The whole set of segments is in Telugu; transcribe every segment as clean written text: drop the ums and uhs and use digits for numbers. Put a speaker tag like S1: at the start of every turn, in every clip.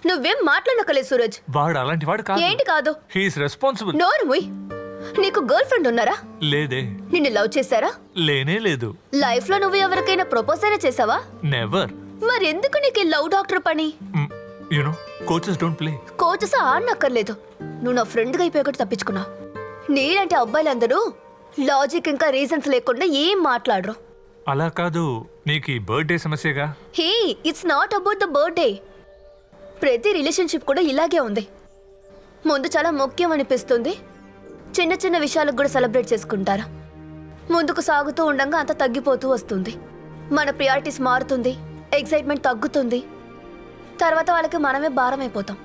S1: నువ్వేం మాట్లాడకలేదు సూరజ్.
S2: వాడు అలాంటి వాడు కాదు.
S1: ఏంటి కాదు?
S2: He is responsible.
S1: నోరు ముయ్. నీకు గర్ల్ ఫ్రెండ్ ఉన్నారా?
S2: లేదే.
S1: నిన్ను లవ్ చేశారా?
S2: లేనే లేదు.
S1: లైఫ్ లో నువ్వు ఎవరికైనా ప్రపోజ్ అయినా చేసావా?
S2: నెవర్.
S1: మరి ఎందుకు నీకు ఈ లవ్ డాక్టర్ పని?
S2: You know coaches don't play.
S1: Coaches ఆడనక్కర్లేదు. నువ్వు నా ఫ్రెండ్ గా అయిపోయి తప్పించుకున్నావు. నీలాంటి అబ్బాయిలందరూ లాజిక్ ఇంకా రీజన్స్ లేకుండా ఏం మాట్లాడరు.
S2: అలా కాదు, నీకు ఈ బర్త్డే సమస్యగా.
S1: Hey, it's not about the birthday. ప్రతి రిలేషన్షిప్ కూడా ఇలాగే ఉంది. ముందు చాలా ముఖ్యం అనిపిస్తుంది, చిన్న చిన్న విషయాలకు కూడా సెలబ్రేట్ చేసుకుంటారు. ముందుకు సాగుతూ ఉండగా అంత తగ్గిపోతూ వస్తుంది. మన ప్రియారిటీస్ మారుతుంది, ఎక్సైట్మెంట్ తగ్గుతుంది. తర్వాత వాళ్ళకి మనమే భారం అయిపోతాం.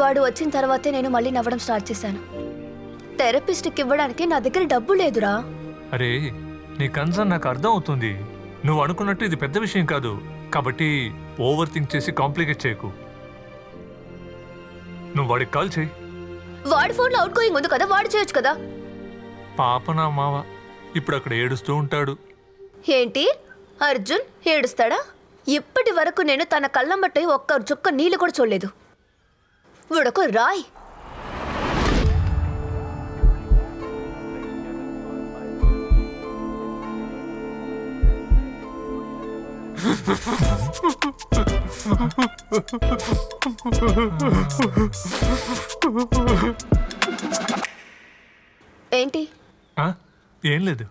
S1: వాడు వచ్చిన తర్వాతే నేను మళ్ళీ నవ్వడం స్టార్ట్ చేశాను. థెరపిస్ట్కి ఇవ్వడానికి నా దగ్గర డబ్బు లేదురా.
S2: అరే, నీ కన్సర్న్ నాకు అర్థం అవుతుంది. నువ్వు అనుకున్నట్టు ఇది పెద్ద విషయం కాదు, కాబట్టి ఓవర్ థింక్ చేసి కాంప్లికేట్ చేయకు. నువ్వు వాడికి కాల్ చేయి.
S1: వాడి ఫోన్లో అవుట్ గోయింగ్ ఉంది కదా, వాడు చేయొచ్చు కదా.
S2: పాప నా మావ ఇప్పుడు అక్కడ ఏడుస్తూ ఉంటాడు.
S1: ఏంటి, అర్జున్ ఏడుస్తాడా? ఇప్పటి వరకు నేను తన కళ్ళమ్మట ఒక్క చుక్క నీళ్ళు కూడా చూడలేదు. వీడొక రాయ్. ఏంటి?
S2: ఏం లేదు.